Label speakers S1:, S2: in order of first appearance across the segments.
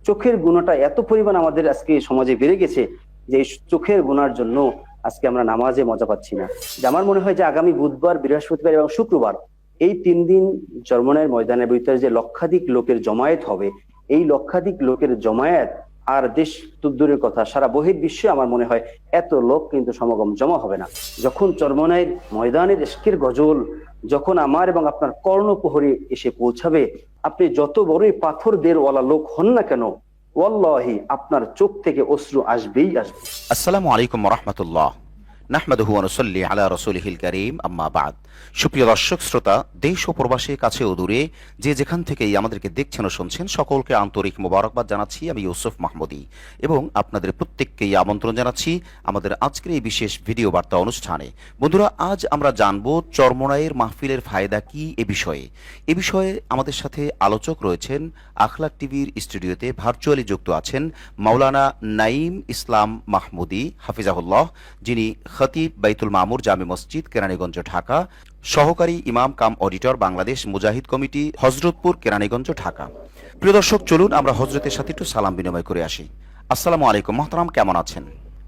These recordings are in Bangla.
S1: চোখের গুণাটা এত পরিমাণ আমাদের আজকে সমাজে বেড়ে গেছে যে এই চোখের গুণার জন্য আজকে আমরা নামাজে মজা পাচ্ছি না। যে আমার মনে হয় যে আগামী বুধবার, বৃহস্পতিবার এবং শুক্রবার এই 3 দিন চরমনাইয়ের ময়দানের ভিতরে যে লক্ষাধিক লোকের জমায়েত হবে, এই লক্ষাধিক লোকের জমায়েত আর দেশ তো দূরের কথা, সারা বহির্বিশ্বে আমার মনে হয় এত লোক কিন্তু সমাগম জমা হবে না। যখন চরমনাইয়ের ময়দানের ইশকের গজল যখন আমার এবং আপনার কর্ণপ্রহরী এসে পৌঁছাবে, আপনি যত বড়ই পাথর দেরওয়ালা লোক হন না কেন, ওয়াল্লাহি আপনার চোখ থেকে অশ্রু আসবেই আসবে।
S2: আসসালামু আলাইকুম রাহমাতুল্লাহ। নাহমাদুহু ওয়া নুসাল্লি আলা রাসূলিহিল কারীম, আম্মা বাদ। সুপ্রিয় দর্শক শ্রোতা, দেশ ও প্রবাসী, কাছে ও দূরে, যে যেখান থেকেই আমাদেরকে দেখছেন ও শুনছেন, সকলকে আন্তরিক মোবারকবাদ জানাচ্ছি। আমি ইউসুফ মাহমুদী এবং আপনাদের প্রত্যেককেই আমন্ত্রণ জানাচ্ছি আমাদের আজকের এই বিশেষ ভিডিও বার্তা অনুষ্ঠানে। বন্ধুরা, আজ আমরা জানব চরমনাইয়ের মাহফিলের ফায়দা কি এ বিষয়ে আমাদের সাথে আলোচক রয়েছেন। আখলাক টিভির স্টুডিওতে ভার্চুয়ালি যুক্ত আছেন মাওলানা নাঈম ইসলাম মাহমুদী হাফিজাহুল্লাহ, যিনি খতিব বাইতুল মামুর জামে মসজিদ, কেরানীগঞ্জ, ঢাকা, সহকারী ইমাম কাম অডিটর, বাংলাদেশ মুজাহিদ কমিটি, হযরতপুর, কেরানীগঞ্জ, ঢাকা। প্রিয় দর্শক, চলুন আমরা হযরতের সাথে একটু সালাম বিনিময় করে আসি। আসসালামু আলাইকুম মুহতারাম, কেমন আছেন?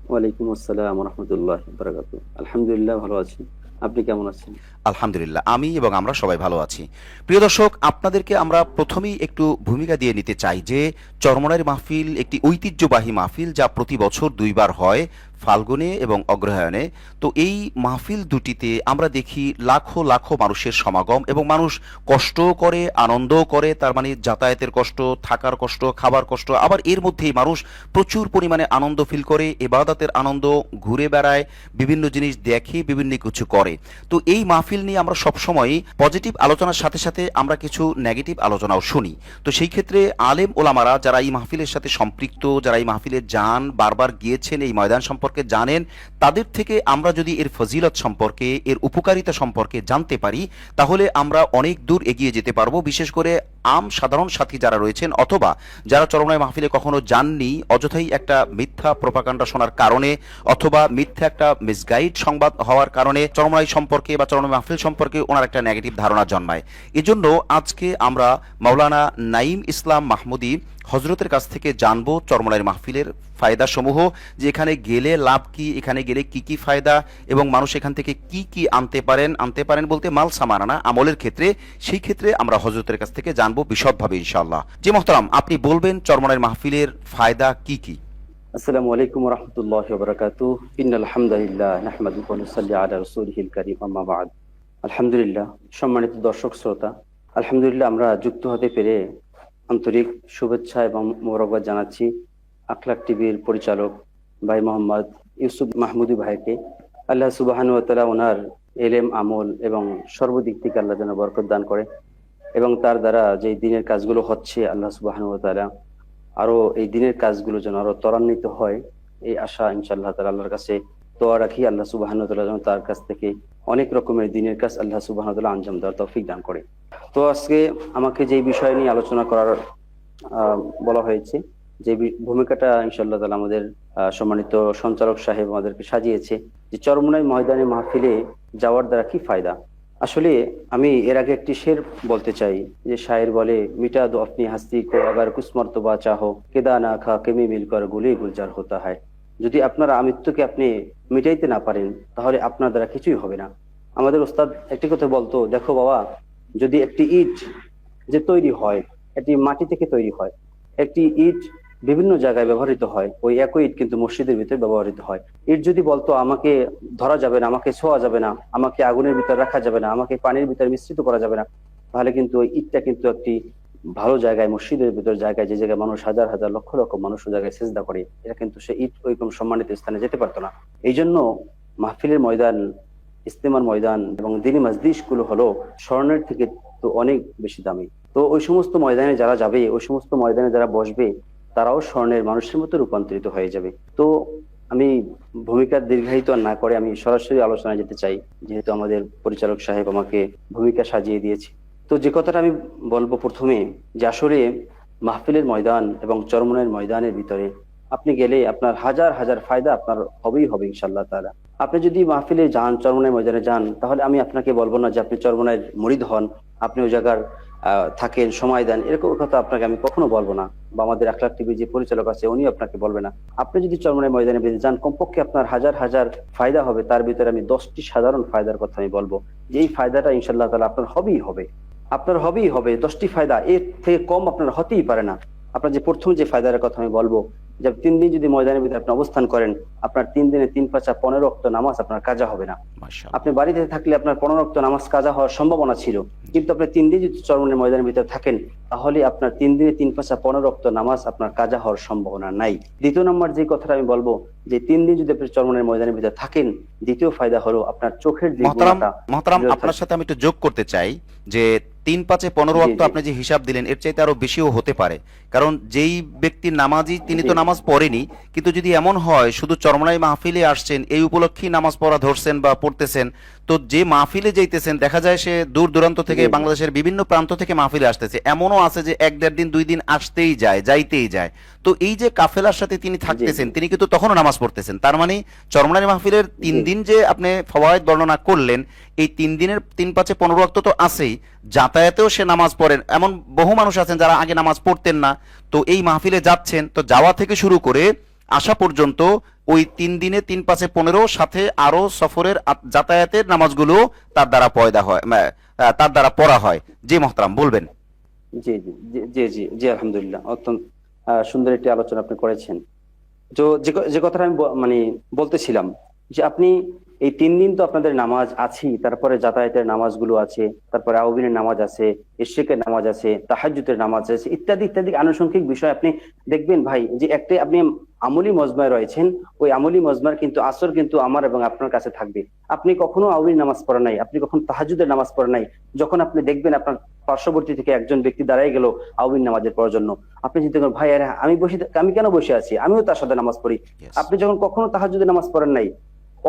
S1: ওয়ালাইকুম আসসালাম ওয়া রাহমাতুল্লাহি ওয়া বারাকাতুহু। আলহামদুলিল্লাহ, ভালো আছি। আপনি কেমন আছেন?
S2: আলহামদুলিল্লাহ, আমি এবং আমরা সবাই ভালো আছি। প্রিয় দর্শক, আপনাদেরকে আমরা প্রথমেই একটু ভূমিকা দিয়ে নিতে চাই যে চরমনাইয়ের মাহফিল একটি ঐতিহ্যবাহী মাহফিল, যা প্রতি বছর 2বার হয়, ফাল্গুনে এবং অগ্রহায়ণে। তো এই মাহফিল দুটিতে আমরা দেখি লাখো লাখো মানুষের সমাগম, এবং মানুষ কষ্টও করে, আনন্দও করে। তার মানে যাতায়াতের কষ্ট, থাকার কষ্ট, খাবার কষ্ট, আবার এর মধ্যেই মানুষ প্রচুর পরিমাণে আনন্দ ফিল করে, ইবাদতের আনন্দ, ঘুরে বেড়ায়, বিভিন্ন জিনিস দেখে, বিভিন্ন কিছু করে। তো এই মাহফিল নিয়ে আমরা সবসময় পজিটিভ আলোচনার সাথে সাথে আমরা কিছু নেগেটিভ আলোচনাও শুনি। তো সেই ক্ষেত্রে আলেম ওলামারা যারা এই মাহফিলের সাথে সম্পৃক্ত, যারা এই মাহফিলে যান, বারবার গিয়েছেন, এই ময়দান সম্পর্কে জানেন, তাদের থেকে আমরা যদি এর ফজিলত সম্পর্কে, এর উপকারিতা সম্পর্কে জানতে পারি, তাহলে আমরা অনেক দূর এগিয়ে যেতে পারবো। বিশেষ করে আম সাধারণ সাথী যারা রয়েছেন, অথবা যারা চরমনাই মাহফিলে কখনো যাননি, অযথাই একটা মিথ্যা প্রোপাগান্ডা শোনার কারণে, অথবা মিথ্যা একটা মিসগাইড সংবাদ হওয়ার কারণে চরমনাই সম্পর্কে বা চরমনাই মাহফিল সম্পর্কে ওনার একটা নেগেটিভ ধারণা জন্মায়। এজন্য আজকে আমরা মাওলানা নাঈম ইসলাম মাহমুদী হযরতের কাছ থেকে জানবো চরমনাইয়ের মাহফিলের ফায়দা সমূহ, যে এখানে গেলে লাভ কি, এখানে গেলে কি কি ফায়দা, এবং মানুষ এখান থেকে কি কি আনতে পারেন বলতে মাল সামানা আমলের ক্ষেত্রে। সেই ক্ষেত্রে আমরা হযরতের কাছ থেকে জানবো বিশদভাবে ইনশাআল্লাহ। জি মোহতারাম, আপনি বলবেন চরমনাইয়ের মাহফিলের ফায়দা কি কি?
S1: আসসালামু আলাইকুম ওয়া রাহমাতুল্লাহি ওয়া বারাকাতুহু। ইন্নাল হামদালিল্লাহ নাহমাদুহু ওয়া নুসাল্লি আলা রাসূলিহিল কারীম, আম্মা বাদ। আলহামদুলিল্লাহ, সম্মানিত দর্শক শ্রোতা, আলহামদুলিল্লাহ আমরা যুক্ত হতে পেরে আন্তরিক শুভেচ্ছা এবং মোবারকবাদ জানাচ্ছি আখলাক টিভির পরিচালক ভাই মোহাম্মদ ইউসুফ মাহমুদী ভাইকে। আল্লাহ সুবহানাহু ওয়া তাআলা ওনার এলেম, আমল এবং সর্বদিক থেকে আল্লাহ যেন বরকত দান করে, এবং তার দ্বারা যে দিনের কাজগুলো হচ্ছে, আল্লাহ সুবহানাহু ওয়া তাআলা আরো এই দিনের কাজগুলো যেন আরো ত্বরান্বিত হয়, এই আশা ইনশাআল্লাহ তাআলা আল্লাহর কাছে দোয়া রাখি। আল্লাহ সুবহানাহু ওয়া তাআলা যেন তার কাছ থেকে অনেক রকমের দিনের কাজ আল্লাহ সুবহানাহু ওয়া তাআলা আঞ্জাম দেওয়ার তৌফিক দান করে। তো আজকে আমাকে যে বিষয় নিয়ে আলোচনা করার বলা হয়েছে, যে ভূমিকাটা ইনশাআল্লাহ তাআলা আমাদের সম্মানিত সঞ্চালক সাহেব আমাদেরকে সাজিয়েছে, যে চরমনাই ময়দানে মাহফিলে যাওয়ার দ্বারা কি ফায়দা। আসলে আমি এর আগে একটি শের বলতে চাই, যে শায়ের বলে, মিটা দো আপনি হাস্তি কো আগার কুছ মর্তবা চাহো, কেদা না খা কেমি মিলকর গুলি গুলজার হতা হয়। যদি আপনার আমৃত্যুকে আপনি মিটাইতে না পারেন, তাহলে আপনার দ্বারা কিছুই হবে না। আমাদের ওস্তাদ একটি কথা বলতো, দেখো বাবা, যদি একটি ইট যে তৈরি হয়, একটি মাটি থেকে তৈরি হয়, একটি ইট বিভিন্ন জায়গায় ব্যবহৃত হয়, ওই একই ইট কিন্তু মসজিদের ভিতরে ব্যবহৃত হয়। ইট যদি বলতো আমাকে ধরা যাবে না, আমাকে ছোঁয়া যাবে না, আমাকে আগুনের ভিতরে রাখা যাবে না, আমাকে পানির ভিতরে মিশ্রিত করা যাবে না, তাহলে কিন্তু ওই ইটটা কিন্তু একটি ভালো জায়গায়, মসজিদের ভিতর জায়গায়, যে জায়গায় মানুষ হাজার হাজার লক্ষ লক্ষ মানুষ জায়গায় সেজদা করে, এটা কিন্তু সে ইট ওইরকম সম্মানিত স্থানে যেতে পারতো না। এই জন্য মাহফিলের ময়দান, ইস্তেমার ময়দান এবং দিনী মজলিস গুলো হলো স্বর্ণের থেকে তো অনেক বেশি দামি। তো ওই সমস্ত ময়দানে যারা যাবে, ওই সমস্ত ময়দানে যারা বসবে, তারাও স্বর্ণের মানুষের মতো রূপান্তরিত হয়ে যাবে। তো আমি ভূমিকা দীর্ঘায়িত না করে আমি সরাসরি আলোচনায় যেতে চাই, যেহেতু আমাদের পরিচালক সাহেব আমাকে ভূমিকা সাজিয়ে দিয়েছে। তো যে কথাটা আমি বলবো প্রথমে, যে আসলে মাহফিলের ময়দান এবং চরমনাইয়ের ময়দানের ভিতরে আপনি গেলে আপনার হাজার হাজার ফায়দা আপনার হবেই হবে ইনশাআল্লাহ তাআলা। আপনি যদি মাহফিলে যান, চরমনাই ময়দানে যান, তাহলে আমি আপনাকে বলবো না যে আপনি চরমনাইয়ের মুরিদ হন, আপনি ওই জায়গার থাকেন, সময় দেন, এরকম কথা আপনাকে আমি কখনো বলবো না, বা আমাদের আখলাক টিভি যে পরিচালক আছে উনিও আপনাকে বলবে না। আপনি যদি চরমনাই ময়দানে বেঁধে যান, কমপক্ষে আপনার হাজার হাজার ফায়দা হবে, তার ভিতরে আমি 10টি সাধারণ ফায়দার কথা আমি বলবো, যে এই ফায়দাটা ইনশাল্লাহ তাআলা আপনার হবেই হবে, আপনার হবেই হবে। 10টি ফায়দা, এর থেকে কম আপনার হতেই পারে না। আপনার যে প্রথম যে ফায়দার কথা আমি বলবো, যে 3 দিন যদি ময়দানের ভিতরে আপনি অবস্থান করেন, আপনার 3 দিনে 3 পাঁচা 15 ওয়াক্ত নামাজ আপনার কাজা হবে না।
S2: মাশাআল্লাহ।
S1: আপনি বাড়িতে থাকলে আপনার 15 ওয়াক্ত নামাজ কাজা হওয়ার সম্ভাবনা ছিল, কিন্তু আপনি 3 দিন যদি চরমনের ময়দানের ভিতরে থাকেন, তাহলে আপনার 3 দিনে 3 পাঁচা 15 ওয়াক্ত নামাজ আপনার কাজা হওয়ার সম্ভাবনা নাই। দ্বিতীয় নম্বর যে কথাটা আমি বলবো, যে 3 দিন যদি আপনি চরমনের ময়দানের ভিতরে থাকেন, দ্বিতীয় ফায়দা হলো আপনার চোখের যে
S2: মহতারাম
S1: গুণাটা
S2: মহতারাম আপনার সাথে আমি একটু যোগ করতে চাই যে 3 5 এ 15
S1: জি
S2: ওয়াক্ত
S1: জি
S2: আপনি যে হিসাব দিলেন এর চাইতে আরো বেশিও হতে পারে। কারণ যেই ব্যক্তি নামাজি তিনি
S1: জি
S2: তো নামাজ পড়েনি, কিন্তু যদি এমন হয় শুধু চরমনাই মাহফিলে আসছেন এই উপলক্ষেই নামাজ পড়া ধরছেন বা পড়তেছেন, তো যে মাহফিলে যাইতেছেন দেখা যায় সে দূর দূরান্ত থেকে
S1: জি জি
S2: বাংলাদেশের বিভিন্ন প্রান্ত থেকে মাহফিলে আসতেছে, এমনও আছে যে 1 1.5 দিন 2 দিন আসতেই যায় যাইতেই যায়। তো এই যে কাফেলার সাথে তিনি
S1: জি
S2: থাকতেছেন
S1: জি
S2: তিনি কিন্তু তখনও নামাজ পড়তেছেন, তার মানে চরমনাই মাহফিলের 3
S1: জি
S2: দিন যে আপনি ফওয়ায়েদ বর্ণনা করলেন, এই 3 দিনের 3 5 এ 15 ওয়াক্ত তো আছেই, যাতায়াতেও সে নামাজ পড়েন। এমন বহু মানুষ আছেন যারা আগে নামাজ পড়তেন না, তো এই মাহফিলে যাচ্ছেন, তো যাওয়া থেকে শুরু করে আসা পর্যন্ত ওই 3 দিনে 3 5 এ 15 সাথে আরো সফরের যাতায়াতের নামাজগুলো তার দ্বারা পয়দা হয়, তার দ্বারা পড়া হয়। জি মহতারাম বলবেন।
S1: জি জি জি জি জি জি আলহামদুলিল্লাহ, অত্যন্ত সুন্দর একটি আলোচনা আপনি করেছেন। তো যে কথাটা আমি মানে বলতেছিলাম, যে আপনি এই 3 দিন তো আপনাদের নামাজ আছেই, তারপরে যাতায়াতের নামাজগুলো আছে, তারপরে আউবিনের নামাজ আছে, ইশরিকের নামাজ আছে, তাহাজ্জুদের নামাজ আছে, ইত্যাদি ইত্যাদি আনুষঙ্গিক বিষয় আপনি দেখবেন ভাই, যে একটা আপনি আমলি মজমায় রয়েছেন, ওই আমলি মজমার কিন্তু আসর কিন্তু আমার এবং আপনার কাছে থাকবে। আপনি কখনো আউবির নামাজ পড়েন নাই, আপনি কখনো তাহাজ্জুদের নামাজ পড়েন নাই, যখন আপনি দেখবেন আপনার পার্শ্ববর্তী থেকে একজন ব্যক্তি দাঁড়ায় গেল আউবির নামাজের পড়ার জন্য, আপনি চিন্তা করেন ভাই আরে আমি কেন বসে আছি, আমিও তার সাথে নামাজ পড়ি।
S2: Yes.
S1: আপনি যখন কখনো তাহাজ্জুদের নামাজ পড়েন নাই,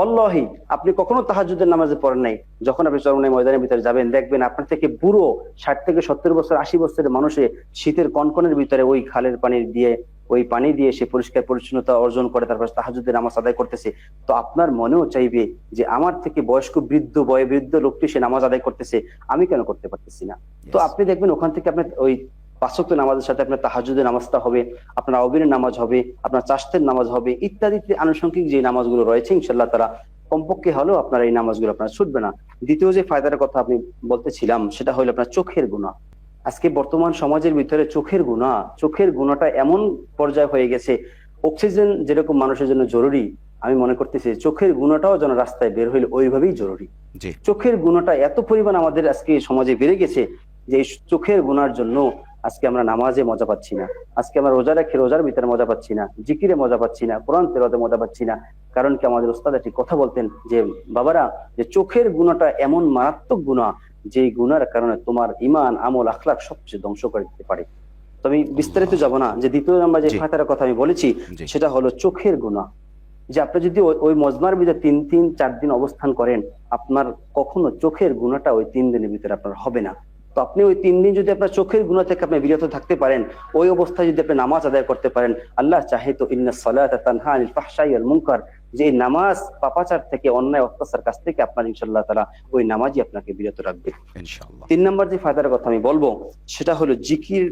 S1: অল্লাহি আপনি কখনো তাহাজ্জুদের নামাজে পড়েন নাই, যখন আপনি চরমনাই ময়দানের ভিতরে যাবেন দেখবেন আপনার থেকে বুড়ো 60 থেকে 70 বছর 80 বছরের মানুষে শীতের কনকনের ভিতরে ওই খালের পানি দিয়ে, ওই পানি দিয়ে সে পরিষ্কার পরিচ্ছন্নতা অর্জন করে তারপর তাহাজ্জুদের নামাজ আদায় করতেছে। তো আপনার মনেও চাইবে যে আমার থেকে বয়স্ক বৃদ্ধ বয়োবৃদ্ধ লোকটি সে নামাজ আদায় করতেছে, আমি কেন করতে পারতেছি না? তো
S2: Yes.
S1: আপনি দেখবেন ওখান থেকে আপনার ওই 5 ওয়াক্ত নামাজের সাথে আপনার তাহাজ্জুদের নামাজটা হবে, আপনার আউবিনের নামাজ হবে, আপনার চাশতের নামাজ হবে, ইত্যাদি ইত্যাদি আনুষঙ্গিক যে নামাজগুলো রয়েছে ইনশাআল্লাহ তারা কমপক্ষে হলেও আপনার এই নামাজগুলো আপনার ছুটবে না। দ্বিতীয় যে ফায়দার কথা আপনি বলতেছিলাম সেটা হলো আপনার চোখের গুনাহ। আজকে বর্তমান সমাজের ভিতরে চোখের গুণাটা এমন পর্যায়ে হয়ে গেছে, অক্সিজেন যেরকম মানুষের জন্য জরুরি, আমি মনে করতেছি চোখের গুণাটাও যেন রাস্তায় বের হইলে ওইভাবেই জরুরি।
S2: জি।
S1: চোখের গুণাটা এত পরিমাণ আমাদের আজকে সমাজে বেড়ে গেছে যে এই চোখের গুণার জন্য আজকে আমরা নামাজে মজা পাচ্ছি না, আজকে আমরা রোজা রেখে রোজার ভিতরে মজা পাচ্ছি না, জিকিরে মজা পাচ্ছি না, কোরআন তেলাওয়াতে মজা পাচ্ছি না। কারণ কি, আমাদের ওস্তাদ একটি কথা বলতেন যে বাবারা, যে চোখের গুণাটা এমন মারাত্মক গুণা, যে গুণার কারণে তোমার ইমান আমল আখলাক সবচেয়ে ধ্বংস করে দিতে পারে। তো আমি বিস্তারিত যাব না। যে দ্বিতীয় নাম্বার যে
S2: জি
S1: ফায়দার কথা আমি বলেছি
S2: জি
S1: সেটা হলো চোখের গুণা। যে আপনি যদি ওই মজমার ভিতরে 3 4 দিন অবস্থান করেন, আপনার কখনো চোখের গুণাটা ওই 3 দিনের ভিতরে আপনার হবে না। তো আপনি ওই 3 দিন যদি আপনার চোখের গুণা থেকে আপনি বিরত থাকতে পারেন, ওই অবস্থায় যদি আপনি নামাজ আদায় করতে পারেন, আল্লাহ চাহে তো ইন্নাস সালাতা তানহা আনিল ফাহশাই ওয়াল মুনকার, যে নামাজ পাপাচার থেকে, অন্যায় অত্যাচার কাছ থেকে আপনার ইনশাআল্লাহ তাআলা ওই নামাজই আপনাকে বিরত রাখবে।
S2: ইনশাআল্লাহ।
S1: 3 নম্বর যে ফায়দার কথা আমি বলবো সেটা হলো জিকির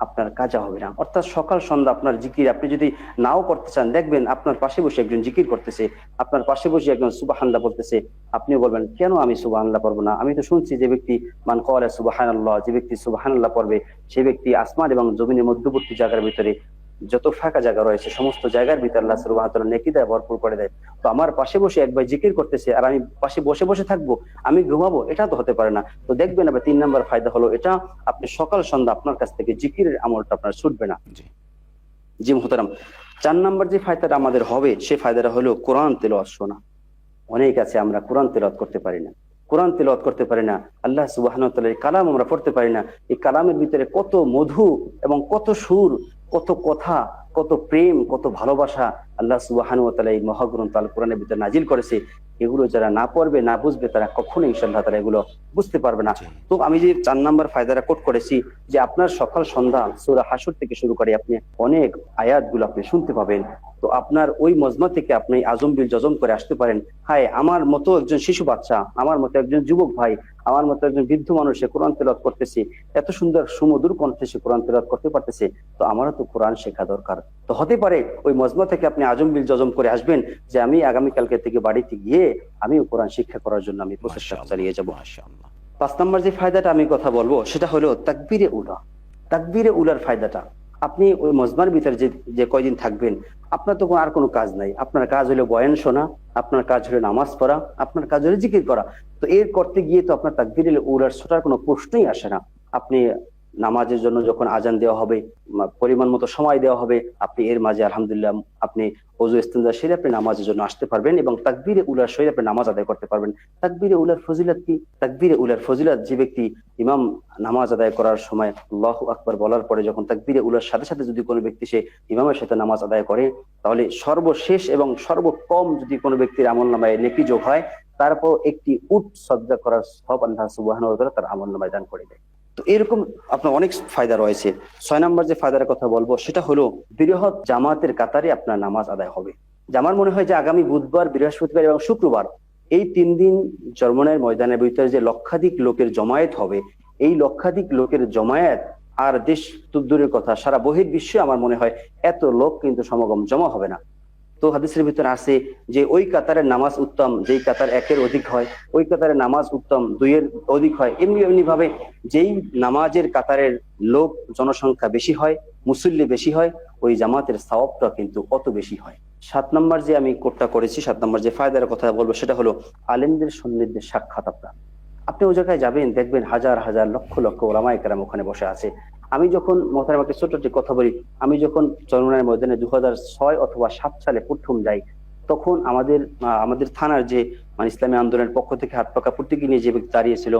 S1: আপনার কাজা হবে না। অর্থাৎ সকাল সন্ধ্যা আপনার জিকির আপনি যদি নাও করতে চান, দেখবেন আপনার পাশে বসে একজন জিকির করতেছে, আপনার পাশে বসে একজন সুবহানাল্লাহ বলতেছে, আপনিও বলবেন কেন আমি সুবহানাল্লাহ পড়বো না? আমি তো শুনছি যে ব্যক্তি মান ক্বালা সুবহানাল্লাহ, যে ব্যক্তি সুবহানাল্লাহ পড়বে সেই ব্যক্তি আসমান এবং জমিনের মধ্যবর্তী জায়গার ভিতরে যত ফাঁকা জায়গা রয়েছে সমস্ত জায়গার ভিতরে আল্লাহ সুবহানাহু ওয়া তাআলা নেকি দেয়, ভরপুর করে দেয়। তো আমার পাশে বসে এক ভাই জিকির করতেছে আর আমি পাশে বসে বসে থাকবো, আমি ঘুমাবো? এটা তো হতে পারে না। তো দেখবেন আবার 3 নম্বর ফায়দা হলো এটা, আপনি সকাল সন্ধ্যা আপনার কাছ থেকে জিকিরের আমলটা আপনার ছুটবে না।
S2: জি
S1: জি মুহতারাম, 4 নম্বর যে ফায়দাটা আমাদের হবে সে ফায়দাটা হলো কোরআন তেলাওয়াত শোনা। অনেক আছে আমরা কোরআন তেলাওয়াত করতে পারি না, কোরআন তেলাওয়াত করতে পারি না, আল্লাহ সুবহানাহু ওয়া তাআলার কালাম আমরা পড়তে পারি না। এই কালামের ভিতরে কত মধু এবং কত সুর, কত কথা, কত প্রেম, কত ভালোবাসা, আল্লাহ সুবহানাহু ওয়া তাআলা এই মহাগ্রন্থ আল কোরআনের ভিতরে নাজিল করেছে, এগুলো যারা না পড়বে না বুঝবে তারা কখনো ইনশাআল্লাহ তাআলা এগুলো বুঝতে পারবে না।
S2: জি।
S1: তো আমি যে 4 নম্বর ফায়দাটা কোট করেছি যে আপনার সকাল সন্ধ্যা সূরা হাসর থেকে শুরু করে আপনি অনেক আয়াতগুলো আপনি শুনতে পাবেন। তো আপনার ওই মজমা থেকে আপনি আজম বিল জজম করে আসতে পারেন, হায় আমার মতো একজন শিশু বাচ্চা, আমার মতো একজন যুবক ভাই, আমার মতো একজন বৃদ্ধ মানুষ সে কোরআন তেলাওয়াত করতেছে, এত সুন্দর সুমধুর কণ্ঠে সে কোরআন তেলাওয়াত করতে পারতেছে, তো আমারও তো কোরআন শেখা দরকার। তো হতে পারে ওই মজমা থেকে আপনি আজম বিল জজম করে আসবেন যে আমি আগামীকালকে থেকে বাড়িতে গিয়ে আমিও কোরআন শিক্ষা করার জন্য আমি প্রচেষ্টা
S2: মাশাআল্লাহ,
S1: চালিয়ে যাব।
S2: মাশাআল্লাহ।
S1: 5 নম্বর যে ফায়দাটা আমি কথা বলবো সেটা হলো তাকবীরে উলা। তাকবীরে উলার ফায়দাটা, আপনি ওই মজমার ভিতরে যে যে কয়দিন থাকবেন, আপনার তো আর কোনো কাজ নাই, আপনার কাজ হলো বয়ান শোনা, আপনার কাজ হলো নামাজ পড়া, আপনার কাজ হলো জিকির করা। তো এর করতে গিয়ে তো আপনার তাকবীরে উলার ছোটার কোনো প্রশ্নই আসে না। আপনি নামাজের জন্য যখন আজান দেওয়া হবে, পরিমাণ মতো সময় দেওয়া হবে, আপনি এর মাঝে আলহামদুলিল্লাহ আপনি ওযু ইস্তেঞ্জা সেরে আপনি নামাজের জন্য আসতে পারবেন এবং তাকবীরে উলার সহিত আপনি নামাজ আদায় করতে পারবেন। তাকবীরে উলার ফজিলত কি? তাকবীরে উলার ফজিলত, যে ব্যক্তি ইমাম নামাজ আদায় করার সময় আল্লাহু আকবার বলার পরে যখন তাকবীরে উলার সাথে সাথে যদি কোনো ব্যক্তি সে ইমামের সাথে নামাজ আদায় করে, তাহলে সর্বশেষ এবং সর্বকম যদি কোনো ব্যক্তির আমলনামায় নেকি যোগ হয়, তারপর একটি উট সজ্জা করার সওয়াব আল্লাহ সুবহানাহু ওয়া তাআলা তার আমলনামায় দান করে দেয়। তো এরকম আপনার অনেক ফায়দা রয়েছে। 6 নম্বর যে ফায়দার কথা বলবো সেটা হলো বৃহৎ জামাতের কাতারে আপনার নামাজ আদায় হবে। যে আমার মনে হয় যে আগামী বুধবার, বৃহস্পতিবার এবং শুক্রবার এই 3 দিন চরমনাইয়ের ময়দানের ভিতরে যে লক্ষাধিক লোকের জমায়েত হবে, এই লক্ষাধিক লোকের জমায়েত আর দেশ তো দূরের কথা, সারা বহির্বিশ্বে আমার মনে হয় এত লোক কিন্তু সমাগম জমা হবে না। তো হাদিসের ভিতরে আছে যে ওই কাতারের নামাজ উত্তম যেই কাতার 1-এর অধিক হয়, ওই কাতারের নামাজ উত্তম 2-এর অধিক হয়। এমনি এমনি ভাবে যেই নামাজের কাতারের লোক জনসংখ্যা বেশি হয়, মুসল্লি বেশি হয়, ওই জামাতের সওয়াবটা কিন্তু অত বেশি হয়। 7 নম্বর যে আমি কোটটা করেছি, 7 নম্বর যে ফায়দার কথা বলবো সেটা হলো আলেমদের সান্নিধ্যে সাক্ষাৎ। আপনার আপনি ওই জায়গায় যাবেন, দেখবেন হাজার হাজার লক্ষ লক্ষ ওলামায়ে কেরাম ওখানে বসে আছে। আমি যখন মোহতারামাকে ছোট্ট একটি কথা বলি, আমি যখন চরমনাইয়ের ময়দানে 2006 অথবা 7 সালে প্রথম যাই, তখন আমাদের থানার যে ইসলামী আন্দোলনের পক্ষ থেকে হাত পাকা প্রতীকী নিয়ে যে ব্যক্তি দাঁড়িয়েছিল,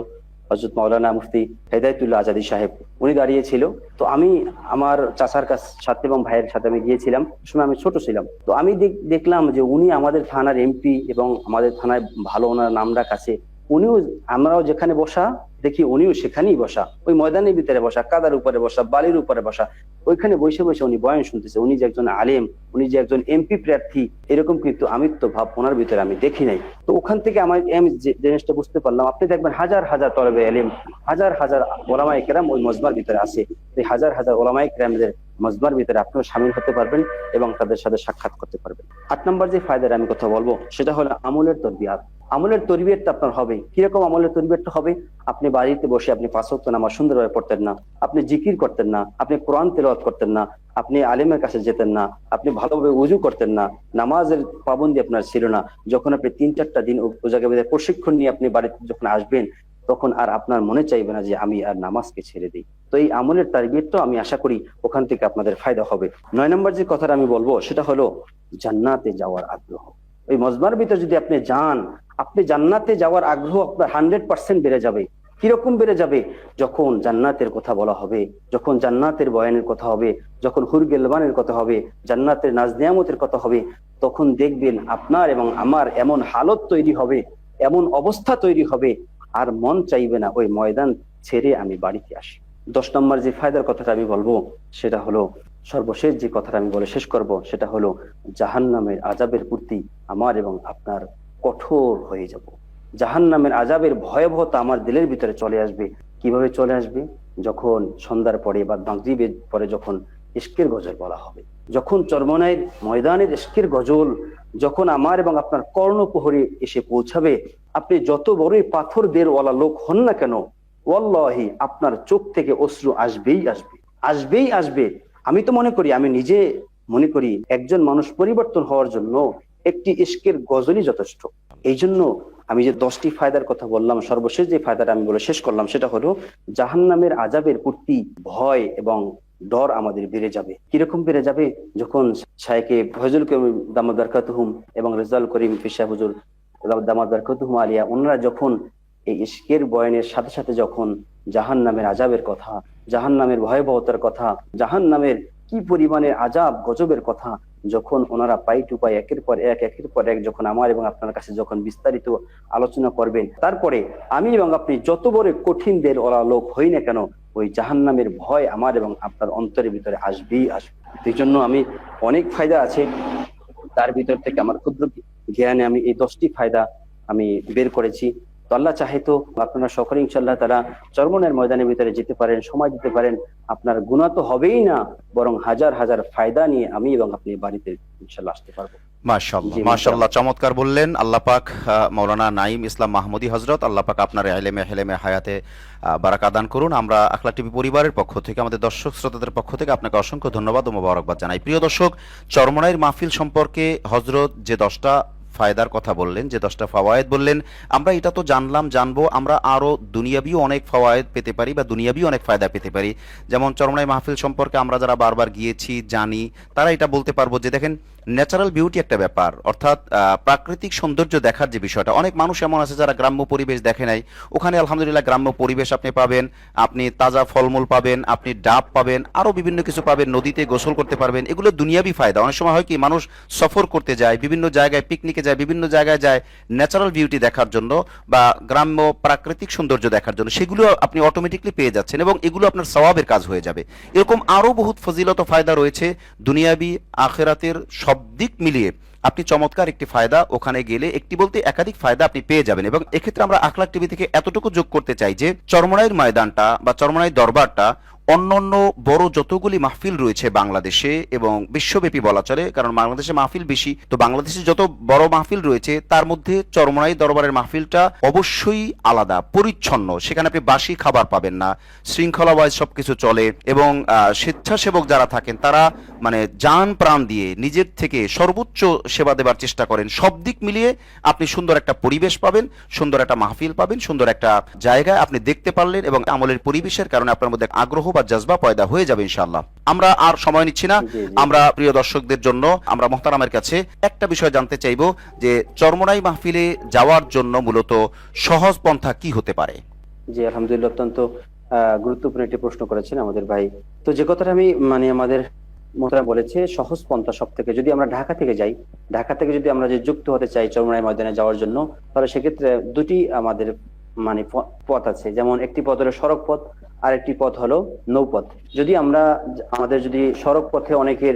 S1: হযরত মাওলানা মুফতি হেদায়েতুল্লাহ আজাদী সাহেব, উনি দাঁড়িয়েছিল। তো আমি আমার চাচার সাথে এবং ভাইয়ের সাথে আমি গিয়েছিলাম, সময় আমি ছোট ছিলাম। তো আমি দেখলাম যে উনি আমাদের থানার এমপি এবং আমাদের থানায় ভালো ওনার নাম ডাক আছে। উনিও, আমরাও যেখানে বসা দেখি উনিও সেখানেই বসা, ওই ময়দানের ভিতরে বসা, কাদার উপরে বসা, বালির উপরে বসা, ওইখানে বসে বসে উনি বয়ান শুনতেছে। উনি যে একজন আলেম, উনি যে একজন এমপি প্রার্থী, এরকম কিন্তু আমিত্ব ভাব ওনার ভিতরে আমি দেখি নাই। তো ওখান থেকে আমি যে জিনিসটা বুঝতে পারলাম, আপনি দেখবেন হাজার হাজার তলবে এলেম, হাজার হাজার ওলামায়ে কেরাম ওই মজমার ভিতরে আছে। এই হাজার হাজার ওলামায়ে কেরামদের মজমার ভিতরে আপনিও শামিল হতে পারবেন এবং তাদের সাথে সাক্ষাৎ করতে পারবেন। 8 নম্বর যে ফায়দার আমি কথা বলবো সেটা হলো আমলের তরবিয়াত। আমলের তরবিয়তটা আপনার হবে কিরকম? আমলের তরবিয়তটা হবে, আপনি বাড়িতে বসে আপনি 5 ওয়াক্ত নামাজ সুন্দরভাবে পড়তেন না, আপনি জিকির করতেন না, আপনি কোরআন তেলাওয়াত করতেন না, আপনি আলেমের কাছে যেতেন না, আপনি ভালোভাবে উজু করতেন না, নামাজের পাবন্দি আপনার ছিল না। যখন আপনি 3-4টা দিন ও জায়গায় প্রশিক্ষণ নিয়ে আপনি বাড়িতে যখন আসবেন, তখন আর আপনার মনে চাইবে না যে আমি আর নামাজকে ছেড়ে দিই। তো এই আমলের তারবিয়তটা আমি আশা করি ওখান থেকে আপনাদের ফায়দা হবে। 9 নম্বর যে কথাটা আমি বলবো সেটা হলো জান্নাতে যাওয়ার আগ্রহ। ওই মজমার ভিতরে যদি আপনি যান, আপনি জান্নাতে যাওয়ার আগ্রহ আপনার 100% বেড়ে যাবে। কিরকম বেড়ে যাবে? যখন জান্নাতের কথা বলা হবে, যখন জান্নাতের বয়ানের কথা হবে, যখন হুর গেলবানের কথা হবে, জান্নাতের নাজ নিয়ামতের কথা হবে, তখন দেখবেন আপনার এবং আমার এমন হালত তৈরি হবে, এমন অবস্থা তৈরি হবে, আর মন চাইবে না ওই ময়দান ছেড়ে আমি বাড়িতে আসি। 10 নম্বর যে ফায়দার কথাটা আমি বলবো সেটা হলো, সর্বশেষ যে কথাটা আমি বলে শেষ করব সেটা হলো জাহান্নামের আযাবের প্রতি আমার এবং আপনার কঠোর হয়ে যাব। জাহান্নামের আযাবের ভয়াবহতা আমার দিলের ভিতরে চলে আসবে। কিভাবে চলে আসবে? যখন সন্ধ্যার পরে বা মাগরিবের পরে যখন ইশকের গজল বলা হবে, যখন চরমনাইয়ের ময়দানের ইশকের গজল যখন আমার এবং আপনার কর্ণপ্রহরে এসে পৌঁছাবে, আপনি যত বড়ই পাথর দেরওয়ালা লোক হন না কেন, ওয়াল্লাহি আপনার চোখ থেকে অশ্রু আসবেই আসবে, আসবেই আসবে। আমি তো মনে করি, আমি নিজে মনে করি একজন মানুষ পরিবর্তন হওয়ার জন্য একটি ইশকের গজলই যথেষ্ট। এই জন্য আমি যে 10টি ফায়দার কথা বললাম, সর্বশেষ যে ফায়দাটা আমি বলে শেষ করলাম সেটা হলো জাহান্নামের আযাবের প্রতি ভয় এবং ডর আমাদের বেড়ে যাবে। কিরকম বেড়ে যাবে? যখন শায়েখে ফয়জুল করিম দামাত বারকাতুহুম এবং রেজাউল করিম ফিশা হুজুর দামাত বারকাতুহুম আলিয়া, ওনারা যখন এই ইশকের বয়ানের সাথে সাথে যখন জাহান্নামের আযাবের কথা, জাহান্নামের ভয়াবহতার কথা, জাহান্নামের কি পরিমাণে আযাব গজবের কথা যখন ওনারা পাই টু পাই একের পর এক যখন আমার এবং আপনার কাছে যখন বিস্তারিত আলোচনা করবেন, তারপরে আমি এবং আপনি যত বড় কঠিন দের ওরা লোক হই না কেন, ওই জাহান্নামের ভয় আমার এবং আপনার অন্তরের ভিতরে আসবেই আসবে। এই জন্য আমি অনেক ফায়দা আছে, তার ভিতর থেকে আমার ক্ষুদ্র জ্ঞানে আমি এই 10টি ফায়দা আমি বের করেছি। তো আল্লাহ চাহে তো আপনারা সকলে ইনশাআল্লাহ তারা চরমনের ময়দানের ভিতরে যেতে পারেন, সময় দিতে পারেন। আপনার গুনাহ তো হবেই না, বরং হাজার হাজার ফায়দা নিয়ে আমি এবং আপনি বাড়িতে ইনশাআল্লাহ আসতে পারবো।
S2: মাশাআল্লাহ,
S1: জি
S2: মাশাআল্লাহ, চমৎকার বললেন। আল্লাহ পাক মাওলানা নাঈম ইসলাম মাহমুদী হযরত, আল্লাহ পাক আপনার হেলেমে হায়াতে বারাকা দান করুন। আমরা আখলাক টিভি পরিবারের পক্ষ থেকে, আমাদের দর্শক শ্রোতাদের পক্ষ থেকে আপনাকে অসংখ্য ধন্যবাদ ও মোবারকবাদ জানাই। প্রিয় দর্শক, চরমনাইয়ের মাহফিল সম্পর্কে হযরত যে 10টা ফায়দার কথা বললেন, যে 10টা ফাওয়ায়েদ বললেন, আমরা এটা তো জানবো, আমরা আরো দুনিয়াবিও অনেক ফাওয়ায়েদ পেতে পারি বা দুনিয়াবিও অনেক ফায়দা পেতে পারি। যেমন চরমনাই মাহফিল সম্পর্কে আমরা যারা বারবার গিয়েছি, জানি, তারা এটা বলতে পারবো যে দেখেন, ন্যাচারাল বিউটি একটা ব্যাপার, অর্থাৎ প্রাকৃতিক সৌন্দর্য দেখার যে বিষয়টা, অনেক মানুষ এমন আছে যারা গ্রাম্য পরিবেশ দেখে নাই। ওখানে আলহামদুলিল্লাহ গ্রাম্য পরিবেশ আপনি পাবেন, আপনি তাজা ফলমূল পাবেন, আপনি ডাব পাবেন, আরো বিভিন্ন কিছু পাবেন, নদীতে গোসল করতে পারবেন। এগুলো দুনিয়াবি ফায়দা। অনেক সময় হয় কি, মানুষ সফর করতে যায়, বিভিন্ন জায়গায় পিকনিকে যায়, বিভিন্ন জায়গায় যায় ন্যাচারাল বিউটি দেখার জন্য বা গ্রাম্য প্রাকৃতিক সৌন্দর্য দেখার জন্য, সেগুলো আপনি অটোমেটিকলি পেয়ে যাচ্ছেন এবং এগুলো আপনার সওয়াবের কাজ হয়ে যাবে। এরকম আরো বহুত ফজিলত ও ফায়দা রয়েছে, দুনিয়াবি আখিরাতের সব দিক মিলিয়ে আপনি চমৎকার একটি ফায়দা ওখানে গেলে, একটি বলতে একাধিক ফায়দা আপনি পেয়ে যাবেন। এবং এক্ষেত্রে আমরা আখলাক টিভি থেকে এতটুকু যোগ করতে চাই যে চরমনাইয়ের ময়দানটা বা চরমনাই দরবারটা অন্যান্য বড় যতগুলি মাহফিল রয়েছে বাংলাদেশে এবং বিশ্বব্যাপী বলা চলে, কারণ বাংলাদেশে মাহফিল বেশি, তো বাংলাদেশে যত বড় মাহফিল রয়েছে তার মধ্যে চরমনাই দরবারের মাহফিলটা অবশ্যই আলাদা, পরিচ্ছন্ন। সেখানে আপনি বাসি খাবার পাবেন না, শৃঙ্খলা ওয়াইজ সবকিছু চলে এবং স্বেচ্ছাসেবক যারা থাকেন তারা মানে জান প্রাণ দিয়ে নিজের থেকে সর্বোচ্চ সেবা দেবার চেষ্টা করেন। সব দিক মিলিয়ে আপনি সুন্দর একটা পরিবেশ পাবেন, সুন্দর একটা মাহফিল পাবেন, সুন্দর একটা জায়গায় আপনি দেখতে পারলেন এবং আমলের পরিবেশের কারণে আপনার মধ্যে আগ্রহ বা জজবা পয়দা হয়ে যাবে ইনশাআল্লাহ। আমরা আর সময় নিচ্ছি না, আমরা প্রিয় দর্শকদের জন্য আমরা মোহতারামের কাছে একটা বিষয় জানতে চাইবো যে চরমনাই মাহফিলে যাওয়ার জন্য মূলত সহজ পন্থা কি হতে পারে?
S1: জি আলহামদুলিল্লাহ, অত্যন্ত গুরুত্বপূর্ণ একটি প্রশ্ন করেছেন আমাদের ভাই। তো যে কথাটা আমি আমাদের মোহতারাম বলেছে, সহজ পন্থা সব থেকে, যদি আমরা ঢাকা থেকে যাই, ঢাকা থেকে যদি আমরা যে যুক্ত হতে চাই চরমনাই ময়দানে যাওয়ার জন্য, তাহলে সেক্ষেত্রে দুটি আমাদের পথ আছে। যেমন একটি পথ হলো সড়ক পথ, আর একটি পথ হলো নৌপথ। যদি আমরা আমাদের যদি সড়ক পথে অনেকের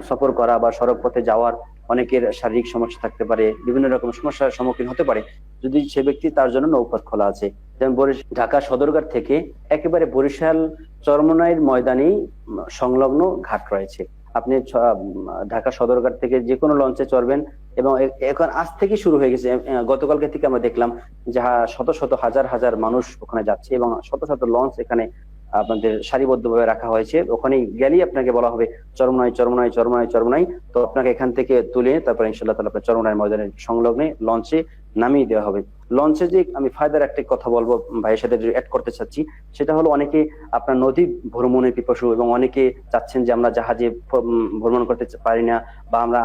S1: সফর করা বা সড়ক পথে যাওয়ার অনেকের শারীরিক সমস্যা থাকতে পারে, বিভিন্ন রকম সমস্যার সম্মুখীন হতে পারে, যদি সে ব্যক্তি, তার জন্য নৌপথ খোলা আছে। যেমন ঢাকা সদরঘাট থেকে একেবারে বরিশাল চরমনাইয়ের ময়দানেই সংলগ্ন ঘাট রয়েছে। আপনি ঢাকা সদরঘাট থেকে যে কোনো লঞ্চে চড়বেন এবং এখন আজ থেকে শুরু হয়ে গেছে, গতকালকে থেকে আমরা দেখলাম যে শত শত হাজার হাজার মানুষ ওখানে যাচ্ছে এবং শত শত লঞ্চ এখানে আপনাদের সারিবদ্ধভাবে রাখা হয়েছে। ওখানে গেলেই আপনাকে বলা হবে চরমনাই চরমনাই চরমনাই চরমনাই। তো আপনাকে এখান থেকে তুলে তারপর ইনশাআল্লাহ তাআলা আপনার চরমনাই ময়দানের সংলগ্নে লঞ্চে নামিয়ে দেওয়া হবে। লঞ্চে যে আমি ফায়দার একটা কথা বলবো ভাইয়ের সাথে অ্যাড করতে চাচ্ছি, সেটা হলো অনেকে আপনার নদী ভ্রমণের পিপাসু এবং অনেকে চাচ্ছেন যে আমরা জাহাজে ভ্রমণ করতে পারি না, বা আমরা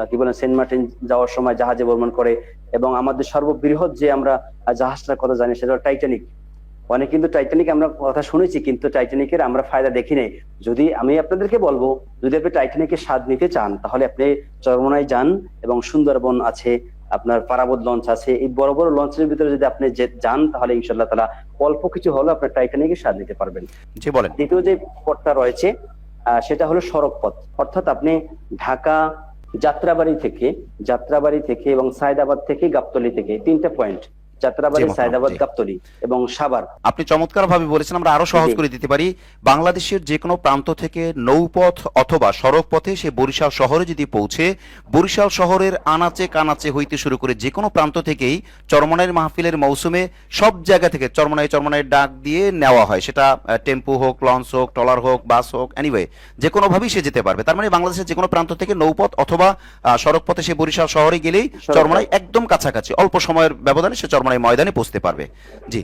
S1: কি বলেন সেন্ট মার্টিন যাওয়ার সময় জাহাজে ভ্রমণ করে, এবং আমাদের সর্ববৃহৎ যে আমরা জাহাজটার কথা জানি সেটা হলো টাইটানিক। অনেক কিন্তু টাইটানিক আমরা কথা শুনেছি, কিন্তু টাইটানিকের আমরা ফায়দা দেখি নাই। যদি আমি আপনাদেরকে বলবো, যদি আপনি টাইটানিকের স্বাদ নিতে চান তাহলে আপনি চরমনাই যান, এবং সুন্দরবন আছে, আপনার পারাবত লঞ্চ আছে, এই বড় বড় লঞ্চের ভিতরে যদি আপনি যান তাহলে ইনশাআল্লাহ তাআলা অল্প কিছু হলো আপনার টাইটানিকের স্বাদ নিতে পারবেন।
S2: জি বলেন।
S1: দ্বিতীয় যে পথটা রয়েছে সেটা হলো সড়ক পথ, অর্থাৎ আপনি ঢাকা যাত্রাবাড়ি থেকে এবং সায়দাবাদ থেকে গাবতলী থেকে, 3টা পয়েন্ট, যাত্রাবাড়ি, সায়দাবাদ, গাবতলী এবং সাভার।
S2: আপনি চমৎকার ভাবে বলেছেন। আমরা আরো সহজ করে দিতে পারি, বাংলাদেশের যে কোনো প্রান্ত থেকে নৌপথ অথবা সড়ক পথে সে বরিশাল শহরে যদি পৌঁছে, বরিশাল শহরের আনাচে কানাচে হইতে শুরু করে যে কোনো প্রান্ত থেকেই চরমনাইয়ের মাহফিলের মৌসুমে সব জায়গা থেকে চরমনাই ডাক দিয়ে নেওয়া হয়। সেটা টেম্পু হোক, লঞ্চ হোক, ট্রলার হোক, বাস হোক, এনিওয়ে যে কোনো ভাবেই সে যেতে পারবে। তার মানে বাংলাদেশের যে কোনো প্রান্ত থেকে নৌপথ অথবা সড়ক পথে সে বরিশাল শহরে গেলেই চরমনাই একদম কাছাকাছি, অল্প সময়ের ব্যবধানে সে চরমনাই ময়দানে পৌঁছতে পারবে। জি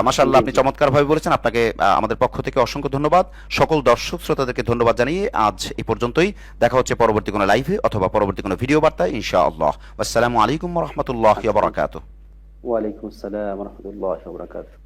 S2: মাশাআল্লাহ, আপনি চমৎকার ভাবে বলেছেন। আপনাকে আমাদের পক্ষ থেকে অসংখ্য ধন্যবাদ। সকল দর্শক শ্রোতাদেরকে ধন্যবাদ জানিয়ে আজ এই পর্যন্তই। দেখা হচ্ছে পরবর্তী কোনো লাইভে অথবা পরবর্তী কোনো ভিডিও বার্তায় ইনশাআল্লাহ। আসসালামু আলাইকুম ওয়া রাহমাতুল্লাহি ওয়া বারাকাতুহু।
S1: ওয়া আলাইকুম আসসালাম ওয়া রাহমাতুল্লাহি ওয়া বারাকাতুহু।